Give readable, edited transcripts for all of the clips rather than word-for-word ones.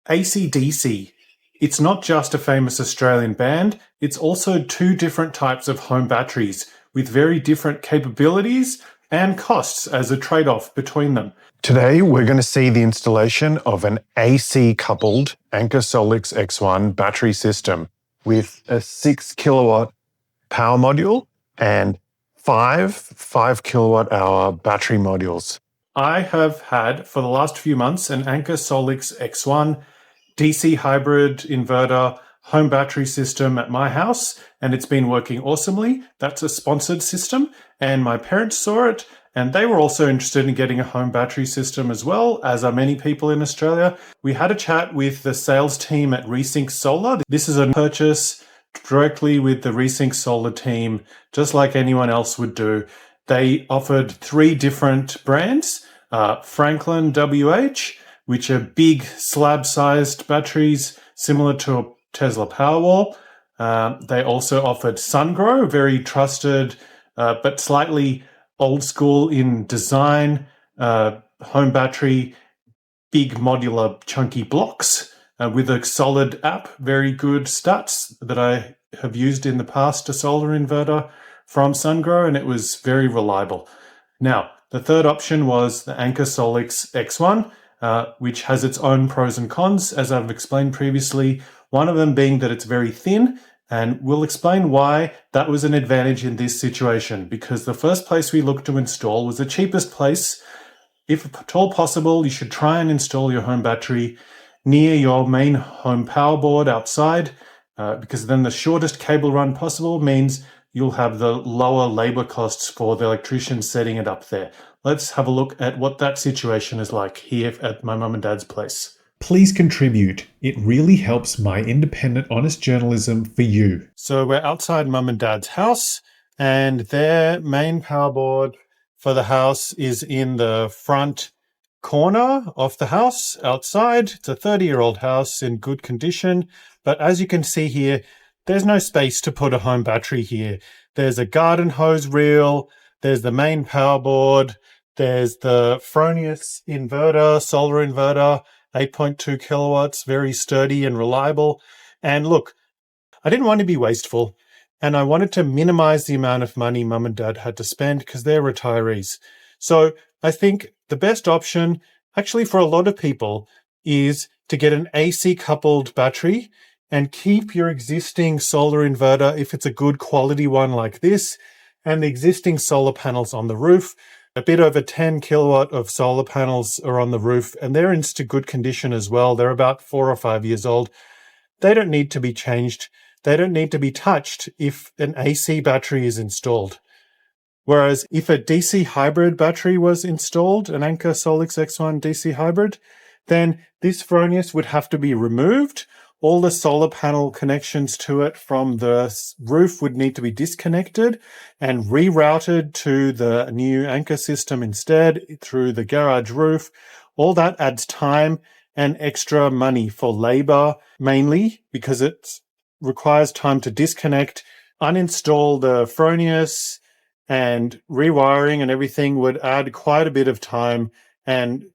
AC/DC. It's not just a famous Australian band, it's also two different types of home batteries with very different capabilities and costs as a trade-off between them. Today, we're going to see the installation of an AC-coupled Anker Solix X1 battery system with a 6 kilowatt power module and five kilowatt hour battery modules. I have had, for the last few months, an Anker Solix X1 DC hybrid inverter home battery system at my house, and it's been working awesomely. That's a sponsored system, and my parents saw it, and they were also interested in getting a home battery system as well, as are many people in Australia. We had a chat with the sales team at RESINC Solar. This is a purchase directly with the RESINC Solar team, just like anyone else would do. They offered 3 different brands, Franklin WH, which are big slab-sized batteries similar to a Tesla Powerwall. They also offered SunGrow, very trusted but slightly old school in design, home battery, big modular chunky blocks with a solid app, very good stats that I have used in the past, a solar inverter from SunGrow, and it was very reliable. Now, the third option was the Anker Solix X1, which has its own pros and cons, as I've explained previously, one of them being that it's very thin, and we'll explain why that was an advantage in this situation, because the first place we looked to install was the cheapest place. If at all possible, you should try and install your home battery near your main home power board outside, because then the shortest cable run possible means you'll have the lower labor costs for the electrician setting it up there. Let's have a look at what that situation is like here at my mum and dad's place. Please contribute. It really helps my independent, honest journalism for you. So we're outside mum and dad's house, and their main power board for the house is in the front corner of the house outside. It's a 30-year-old house in good condition, but as you can see here, there's no space to put a home battery here. There's a garden hose reel, there's the main power board, there's the Fronius Inverter, solar inverter, 8.2 kilowatts, very sturdy and reliable. And look, I didn't want to be wasteful, and I wanted to minimize the amount of money mum and dad had to spend because they're retirees. So I think the best option, actually for a lot of people, is to get an AC coupled battery and keep your existing solar inverter, if it's a good quality one like this, and the existing solar panels on the roof. A bit over 10 kilowatt of solar panels are on the roof, and they're in good condition as well. They're about 4 or 5 years old. They don't need to be changed. They don't need to be touched if an AC battery is installed. Whereas if a DC hybrid battery was installed, an Anker Solix X1 DC hybrid, then this Fronius would have to be removed. All the solar panel connections to it from the roof would need to be disconnected and rerouted to the new Anker system instead through the garage roof. All that adds time and extra money for labor, mainly because it requires time to disconnect, uninstall the Fronius, and rewiring and everything would add quite a bit of time, and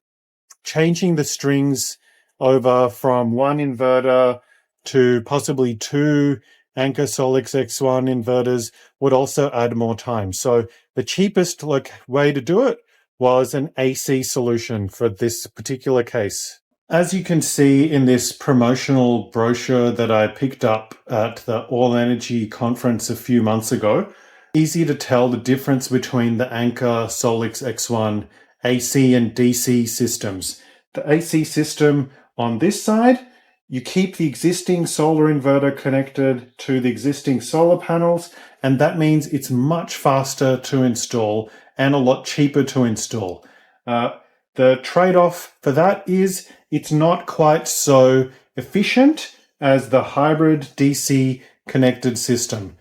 changing the strings over from one inverter to possibly 2 Anker Solix X1 inverters would also add more time. So the cheapest way to do it was an AC solution for this particular case. As you can see in this promotional brochure that I picked up at the All Energy conference a few months ago, easy to tell the difference between the Anker Solix X1 AC and DC systems. The AC system on this side, you keep the existing solar inverter connected to the existing solar panels, and that means it's much faster to install and a lot cheaper to install. The trade-off for that is it's not quite so efficient as the hybrid DC connected system.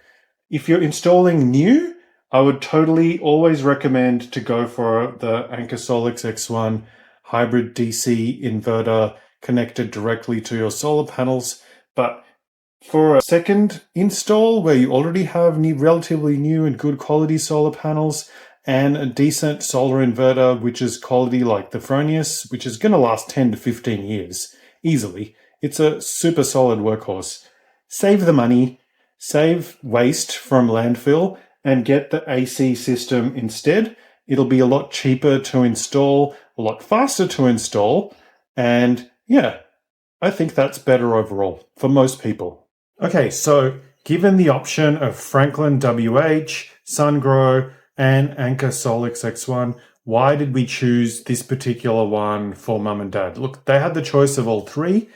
If you're installing new, I would totally always recommend to go for the Anker Solix X1 hybrid DC inverter connected directly to your solar panels. But for a second install where you already have relatively new and good quality solar panels and a decent solar inverter, which is quality like the Fronius, which is going to last 10 to 15 years, easily. It's a super solid workhorse. Save the money, save waste from landfill, and get the AC system instead. It'll be a lot cheaper to install, a lot faster to install, and yeah, I think that's better overall for most people. Okay, so given the option of Franklin WH, SunGrow, and Anker Solix X1, why did we choose this particular one for mum and dad? Look, they had the choice of all three,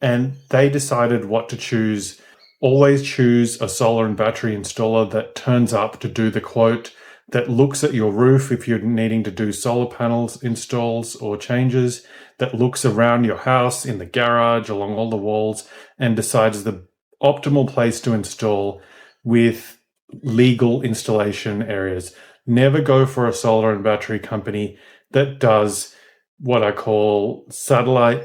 and they decided what to choose. Always choose a solar and battery installer that turns up to do the quote, that looks at your roof if you're needing to do solar panels installs or changes, that looks around your house, in the garage, along all the walls, and decides the optimal place to install with legal installation areas. Never go for a solar and battery company that does what I call satellite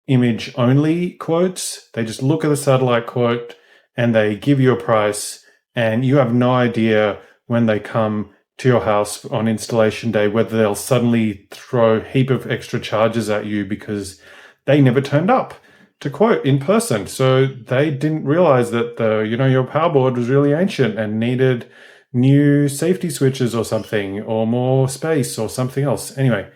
image only quotes. They just look at the satellite quote and they give you a price, and you have no idea when they come to your house on installation day whether they'll suddenly throw a heap of extra charges at you because they never turned up to quote in person. So they didn't realize that your power board was really ancient and needed new safety switches or something, or more space or something else. Anyway,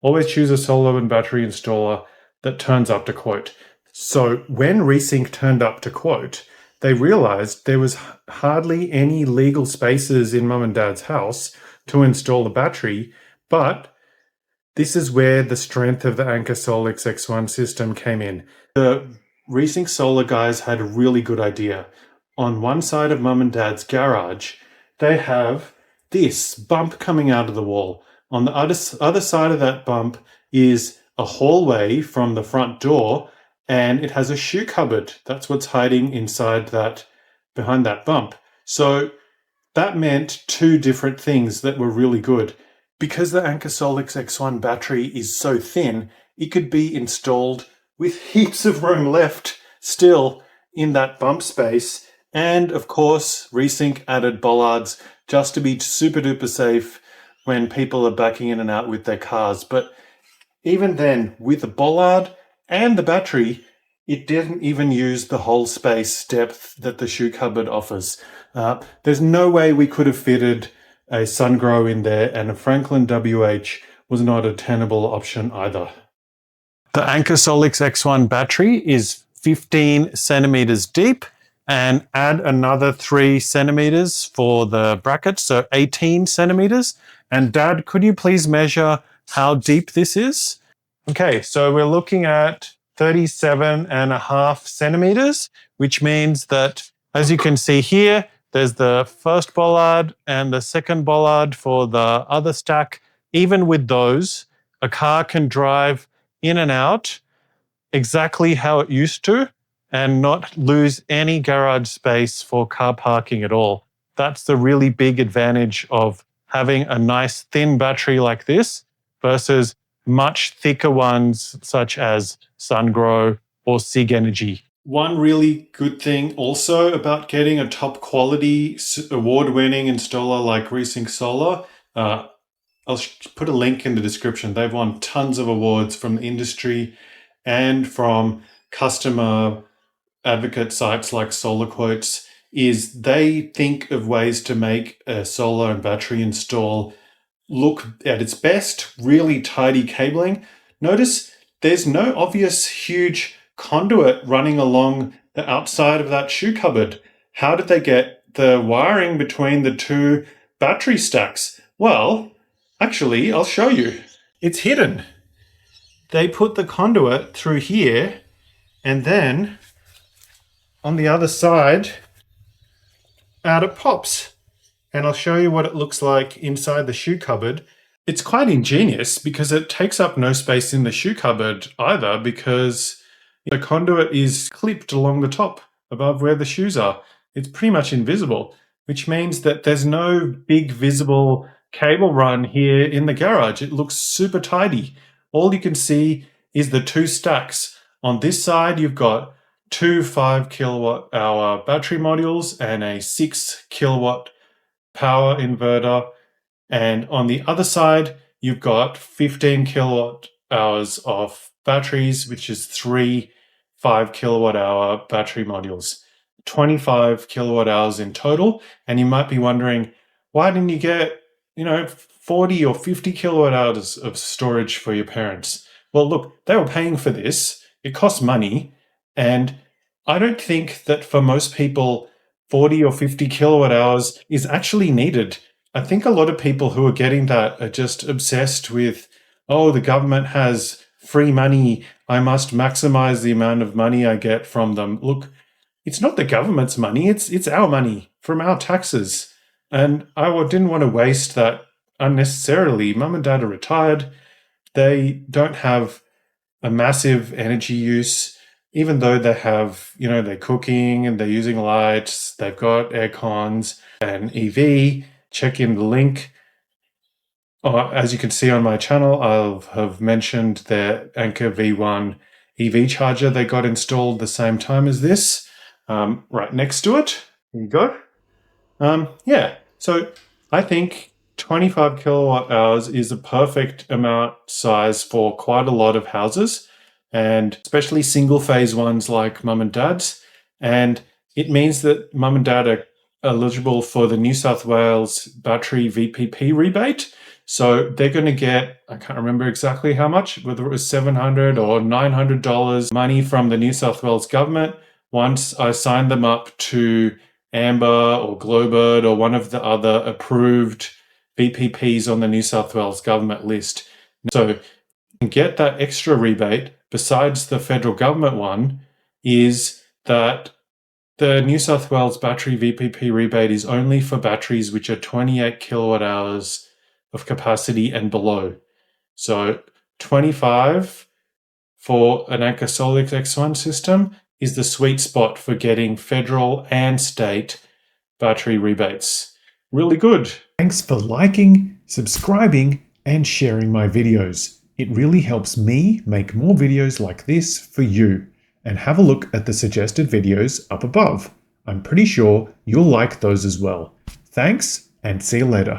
always choose a solar and battery installer that turns up to quote. So when RESINC turned up to quote, they realized there was hardly any legal spaces in mum and dad's house to install the battery, but this is where the strength of the Anker Solix X1 system came in. The RESINC Solar guys had a really good idea. On one side of mum and dad's garage, they have this bump coming out of the wall. On the other side of that bump is a hallway from the front door, and it has a shoe cupboard. That's what's hiding inside that, behind that bump. So that meant two different things that were really good. Because the Anker Solix X1 battery is so thin, it could be installed with heaps of room left still in that bump space. And of course, RESINC added bollards just to be super duper safe when people are backing in and out with their cars. But even then, with the bollard and the battery, it didn't even use the whole space depth that the shoe cupboard offers. There's no way we could have fitted a SunGrow in there, and a Franklin WH was not a tenable option either. The Anker Solix X1 battery is 15 centimeters deep, and add another 3 centimeters for the bracket, so 18 centimeters. And Dad, could you please measure how deep this is? Okay, so we're looking at 37.5 centimeters, which means that, as you can see here, there's the first bollard and the second bollard for the other stack. Even with those, a car can drive in and out exactly how it used to and not lose any garage space for car parking at all. That's the really big advantage of having a nice thin battery like this versus much thicker ones such as SunGrow or Sig Energy. One really good thing also about getting a top quality award-winning installer like RESINC Solar, I'll put a link in the description. They've won tons of awards from the industry and from customer advocate sites like Solar Quotes, is they think of ways to make a solar and battery install look at its best, really tidy cabling. Notice there's no obvious huge conduit running along the outside of that shoe cupboard. How did they get the wiring between the two battery stacks? Well, actually, I'll show you. It's hidden. They put the conduit through here, and then on the other side, out it pops. And I'll show you what it looks like inside the shoe cupboard. It's quite ingenious because it takes up no space in the shoe cupboard either, because the conduit is clipped along the top above where the shoes are. It's pretty much invisible, which means that there's no big visible cable run here in the garage. It looks super tidy. All you can see is the two stacks. On this side, you've got two 5 kilowatt hour battery modules and a 6 kilowatt power inverter. And on the other side, you've got 15 kilowatt hours of batteries, which is 3 5 kilowatt hour battery modules. 25 kilowatt hours in total. And you might be wondering, why didn't you get, 40 or 50 kilowatt hours of storage for your parents? Well, look, they were paying for this. It costs money. And I don't think that for most people, 40 or 50 kilowatt hours is actually needed. I think a lot of people who are getting that are just obsessed with, oh, the government has free money. I must maximize the amount of money I get from them. Look, it's not the government's money. It's our money from our taxes. And I didn't want to waste that unnecessarily. Mum and dad are retired. They don't have a massive energy use, even though they have, they're cooking and they're using lights, they've got air cons and EV. Check in the link. As you can see on my channel, I have mentioned their Anker V1 EV charger they got installed the same time as this, right next to it. Here you go. So I think 25 kilowatt hours is a perfect amount size for quite a lot of houses, and especially single phase ones like mum and dad's. And it means that mum and dad are eligible for the New South Wales battery VPP rebate. So they're going to get, I can't remember exactly how much, whether it was $700 or $900 money from the New South Wales government once I signed them up to Amber or Globert or one of the other approved VPPs on the New South Wales government list. So you can get that extra rebate besides the federal government one, is that the New South Wales battery VPP rebate is only for batteries which are 28 kilowatt hours of capacity and below. So 25 for an Anker Solix X1 system is the sweet spot for getting federal and state battery rebates. Really good. Thanks for liking, subscribing, and sharing my videos. It really helps me make more videos like this for you. And have a look at the suggested videos up above. I'm pretty sure you'll like those as well. Thanks, and see you later.